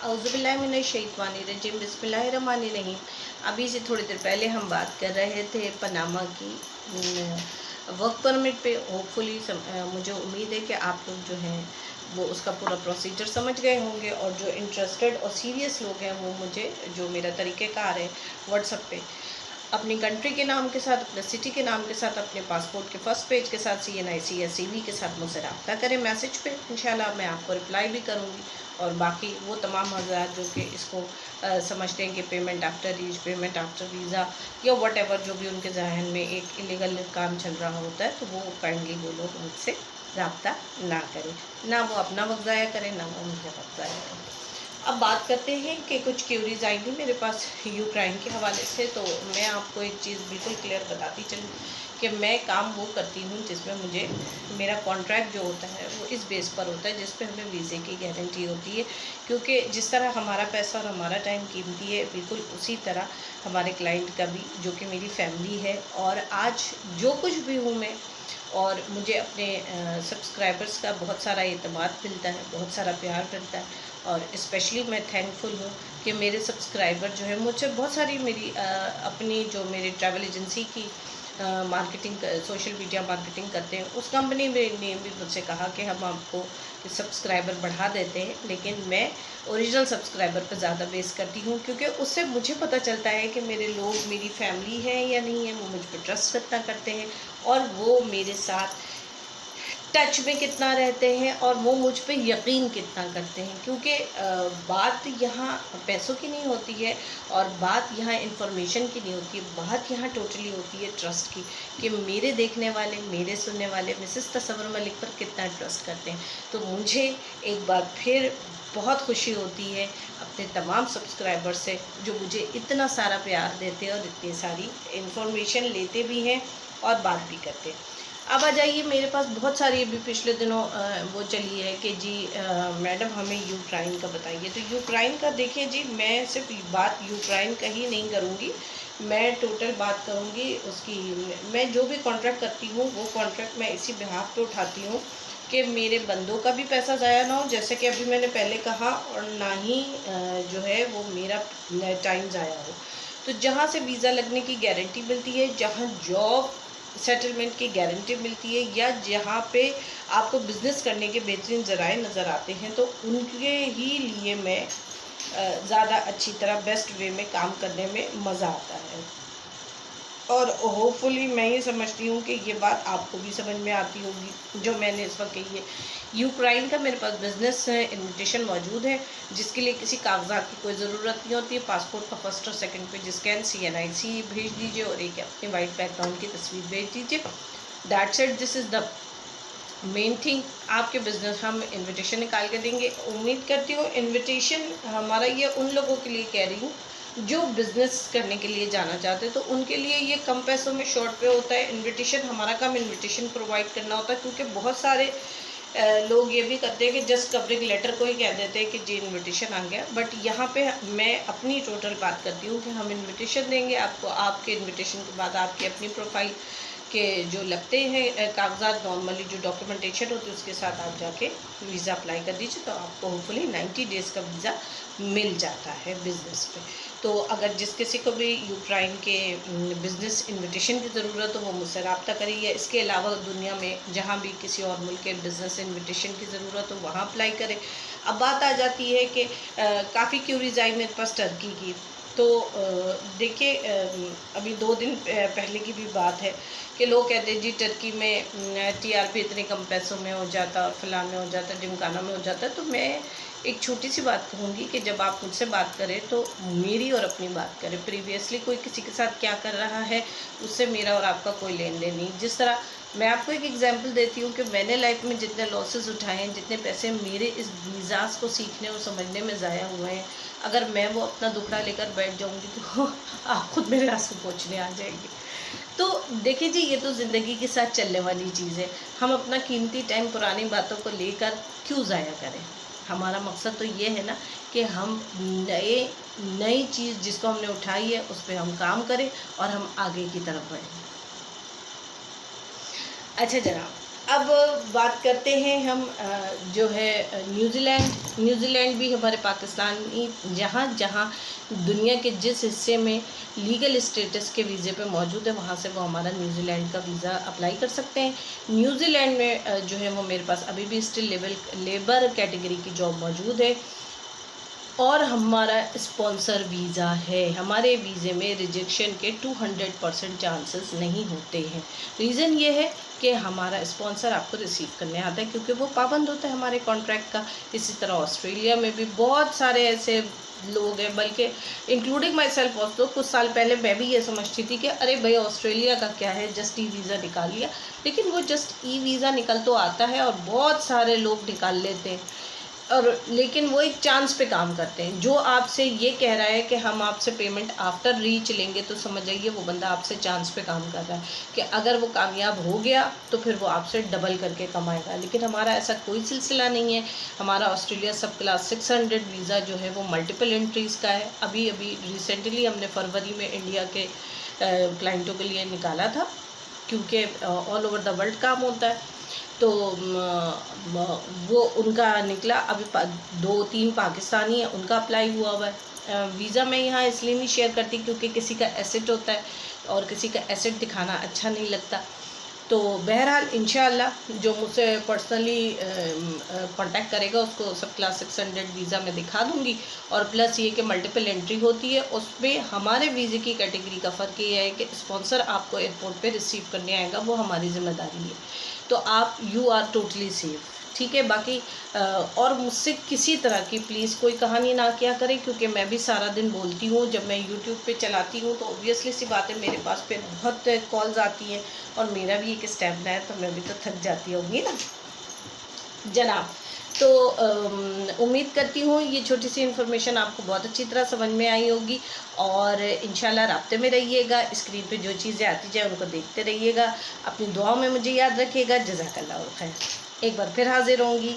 औज़ुबिल्लाहिमिनश्शैतानिर्रजीम बिस्मिल्लाहिर्रहमानिर्रहीम। अभी से थोड़ी देर पहले हम बात कर रहे थे पनामा की वर्क परमिट पे। होपफुली मुझे उम्मीद है कि आप लोग जो हैं वो उसका पूरा प्रोसीजर समझ गए होंगे, और जो इंटरेस्टेड और सीरियस लोग हैं वो मुझे जो मेरा तरीक़ेकार है व्हाट्सएप पे अपनी कंट्री के नाम के साथ, अपने सिटी के नाम के साथ, अपने पासपोर्ट के फर्स्ट पेज के साथ, CNIC या CV के साथ मुझसे रब्ता करें मैसेज पे। इंशाल्लाह मैं आपको रिप्लाई भी करूँगी। और बाकी वो तमाम हज़रात जो कि इसको समझते हैं कि payment after reach, payment after visa या वट एवर जो भी उनके जहन में एक इलीगल काम चल रहा होता है, तो वो काइंडली वो लोग मुझसे रब्ता ना करें, ना वो अपना वक्त ज़ाया करें, ना वो मुझे वक्त ज़ाया करें। अब बात करते हैं कि कुछ क्यूरीज आई थी मेरे पास यूक्रेन के हवाले से। तो मैं आपको एक चीज़ बिल्कुल क्लियर बताती चलूँ कि मैं काम वो करती हूँ जिसमें मुझे मेरा कॉन्ट्रैक्ट जो होता है वो इस बेस पर होता है जिस पे हमें वीज़े की गारंटी होती है। क्योंकि जिस तरह हमारा पैसा और हमारा टाइम कीमती है, बिल्कुल उसी तरह हमारे क्लाइंट का भी, जो कि मेरी फैमिली है। और आज जो कुछ भी हूँ मैं, और मुझे अपने सब्सक्राइबर्स का बहुत सारा एतमाद मिलता है, बहुत सारा प्यार मिलता है। और स्पेशली मैं थैंकफुल हूँ कि मेरे सब्सक्राइबर जो है मुझसे बहुत सारी मेरी अपनी जो मेरी ट्रैवल एजेंसी की मार्केटिंग, सोशल मीडिया मार्केटिंग करते हैं, उस कंपनी में ने भी मुझसे कहा कि हम आपको सब्सक्राइबर बढ़ा देते हैं, लेकिन मैं ओरिजिनल सब्सक्राइबर पर ज़्यादा बेस करती हूँ। क्योंकि उससे मुझे पता चलता है कि मेरे लोग मेरी फैमिली है या नहीं है, वो मुझ पर ट्रस्ट कितना करते हैं, और वो मेरे साथ टच में कितना रहते हैं, और वो मुझ पे यकीन कितना करते हैं। क्योंकि बात यहाँ पैसों की नहीं होती है, और बात यहाँ इंफॉर्मेशन की नहीं होती है, बात यहाँ टोटली होती है ट्रस्ट की, कि मेरे देखने वाले, मेरे सुनने वाले मिसेस तसव्वुर मलिक पर कितना ट्रस्ट करते हैं। तो मुझे एक बार फिर बहुत खुशी होती है अपने तमाम सब्सक्राइबर से, जो मुझे इतना सारा प्यार देते हैं और इतनी सारी इंफॉर्मेशन लेते भी हैं और बात भी करते हैं। अब आ जाइए, मेरे पास बहुत सारी अभी पिछले दिनों वो चली है कि जी मैडम हमें यूक्रेन का बताइए। तो यूक्रेन का देखिए जी, मैं सिर्फ बात यूक्रेन का ही नहीं करूँगी, मैं टोटल बात करूँगी उसकी। मैं जो भी कॉन्ट्रैक्ट करती हूँ वो कॉन्ट्रैक्ट मैं इसी बिहाफ पे उठाती हूँ कि मेरे बंदों का भी पैसा ज़ाया ना हो, जैसे कि अभी मैंने पहले कहा, और ना ही जो है वो मेरा टाइम ज़ाया हो। तो जहाँ से वीज़ा लगने की गारंटी मिलती है, जहाँ जॉब सेटलमेंट की गारंटी मिलती है, या जहाँ पे आपको बिज़नेस करने के बेहतरीन ज़राए नज़र आते हैं, तो उनके ही लिए मैं ज़्यादा अच्छी तरह बेस्ट वे में काम करने में मज़ा आता है। और होपफुली मैं ये समझती हूँ कि ये बात आपको भी समझ में आती होगी जो मैंने इस वक्त कही है। यूक्रेन का मेरे पास बिज़नेस इन्विटेशन मौजूद है, जिसके लिए किसी कागजात की कोई ज़रूरत नहीं होती है। पासपोर्ट का फर्स्ट और सेकंड पेज स्कैन, CNIC भेज दीजिए, और एक अपने वाइट बैकग्राउंड की तस्वीर भेज दीजिए। That's it, this is the main thing. आपके बिज़नेस हम इनविटेशन निकाल के देंगे। उम्मीद करती हूँ इनविटेशन हमारा ये उन लोगों के लिए कह रही हूँ जो बिज़नेस करने के लिए जाना चाहते हैं, तो उनके लिए ये कम पैसों में शॉर्ट पे होता है। इनविटेशन हमारा काम इनविटेशन प्रोवाइड करना होता है, क्योंकि बहुत सारे लोग ये भी करते हैं कि जस्ट कवरिंग लेटर को ही कह देते हैं कि जी इनविटेशन आ गया। बट यहाँ पे मैं अपनी टोटल बात करती हूँ कि हम इनविटेशन देंगे आपको। आपके इनविटेशन के बाद आपकी अपनी प्रोफाइल के जो लगते हैं कागजात, नॉर्मली जो डॉक्यूमेंटेशन होती है, उसके साथ आप जाके वीज़ा अप्लाई कर दीजिए, तो आपको होपफुली 90 डेज़ का वीज़ा मिल जाता है बिज़नेस पे। तो अगर जिस किसी को भी यूक्रेन के बिज़नेस इनविटेशन की ज़रूरत हो, वो मुझसे रब्ता करिए। इसके अलावा दुनिया में जहाँ भी किसी और मुल्क के बिज़नेस इनविटेशन की ज़रूरत हो, वहाँ अप्लाई करें। अब बात आ जाती है कि काफ़ी क्यूरीज आई मेरे पास टर्की की। तो देखिए, अभी 2 दिन पहले की भी बात है कि लोग कहते हैं जी टर्की में TRP इतने कम पैसों में हो जाता, और फलां में हो जाता, ढिमकाना में हो जाता। तो मैं एक छोटी सी बात कहूँगी कि जब आप मुझसे बात करें तो मेरी और अपनी बात करें। प्रीवियसली कोई किसी के साथ क्या कर रहा है, उससे मेरा और आपका कोई लेन देन नहीं। जिस तरह मैं आपको एक एग्जांपल देती हूँ कि मैंने लाइफ में जितने लॉसेस उठाए हैं, जितने पैसे मेरे इस वीज़ास को सीखने और समझने में ज़ाया हुए हैं, अगर मैं वो अपना दुखड़ा लेकर बैठ जाऊँगी तो आप खुद मेरे आंसू पोंछने आ जाएंगे। तो देखिए जी, ये तो ज़िंदगी के साथ चलने वाली चीज़ है। हम अपना कीमती टाइम पुरानी बातों को लेकर क्यों ज़ाया करें? हमारा मकसद तो ये है ना कि हम नई चीज़ जिसको हमने उठाई है उस पे हम काम करें और हम आगे की तरफ बढ़ें। अच्छा जनाब, अब बात करते हैं हम जो है न्यूजीलैंड भी हमारे पाकिस्तानी जहाँ जहाँ दुनिया के जिस हिस्से में लीगल स्टेटस के वीज़े पे मौजूद है वहाँ से वो हमारा न्यूजीलैंड का वीज़ा अप्लाई कर सकते हैं। न्यूजीलैंड में जो है वो मेरे पास अभी भी स्टिल लेबर कैटेगरी की जॉब मौजूद है और हमारा स्पॉन्सर वीज़ा है। हमारे वीज़े में रिजेक्शन के 200% चांसेस नहीं होते हैं। रीज़न ये है कि हमारा स्पॉन्सर आपको रिसीव करने आता है क्योंकि वो पाबंद होता है हमारे कॉन्ट्रैक्ट का। इसी तरह ऑस्ट्रेलिया में भी बहुत सारे ऐसे लोग हैं, बल्कि इंक्लूडिंग माई सेल्फ ऑल्सो। कुछ साल पहले मैं भी ये समझती थी कि अरे भाई ऑस्ट्रेलिया का क्या है, जस्ट ई वीज़ा निकाल लिया। लेकिन वो जस्ट ई वीज़ा निकल तो आता है और बहुत सारे लोग निकाल लेते हैं, और लेकिन वो एक चांस पे काम करते हैं। जो आपसे ये कह रहा है कि हम आपसे पेमेंट आफ्टर रीच लेंगे, तो समझ जाइए वो बंदा आपसे चांस पे काम कर रहा है कि अगर वो कामयाब हो गया तो फिर वो आपसे डबल करके कमाएगा। लेकिन हमारा ऐसा कोई सिलसिला नहीं है। हमारा ऑस्ट्रेलिया सब क्लास 600 वीज़ा जो है वो मल्टीपल एंट्रीज़ का है। अभी रिसेंटली हमने फरवरी में इंडिया के क्लाइंटों के लिए निकाला था, क्योंकि ऑल ओवर द वर्ल्ड काम होता है। तो वो उनका निकला। अभी 2-3 पाकिस्तानी है, उनका अप्लाई हुआ है। वीज़ा मैं यहाँ इसलिए नहीं शेयर करती क्योंकि किसी का एसेट होता है और किसी का एसेट दिखाना अच्छा नहीं लगता। तो बहरहाल इंशाअल्लाह जो मुझसे पर्सनली कांटेक्ट करेगा उसको सब क्लास 600 वीज़ा में दिखा दूंगी। और प्लस ये कि मल्टीपल एंट्री होती है, उसमें हमारे वीज़े की कैटेगरी का फ़र्क ये है कि स्पॉन्सर आपको एयरपोर्ट पे रिसीव करने आएगा, वो हमारी ज़िम्मेदारी है। तो आप यू आर टोटली सेफ, ठीक है। बाकी और मुझसे किसी तरह की प्लीज़ कोई कहानी ना किया करें, क्योंकि मैं भी सारा दिन बोलती हूँ। जब मैं यूट्यूब पे चलाती हूँ तो ऑब्वियसली सी बात है मेरे पास पे बहुत कॉल्स आती हैं और मेरा भी एक स्टैम्प है, तो मैं भी तो थक जाती होंगी ना जनाब। तो उम्मीद करती हूँ ये छोटी सी इन्फॉर्मेशन आपको बहुत अच्छी तरह समझ में आई होगी। और इंशाल्लाह राब्ते में रहिएगा। स्क्रीन पे जो चीज़ें आती जाए उनको देखते रहिएगा। अपनी दुआओं में मुझे याद रखिएगा। जज़ाकल्लाह खैर। एक बार फिर हाजिर होंगी।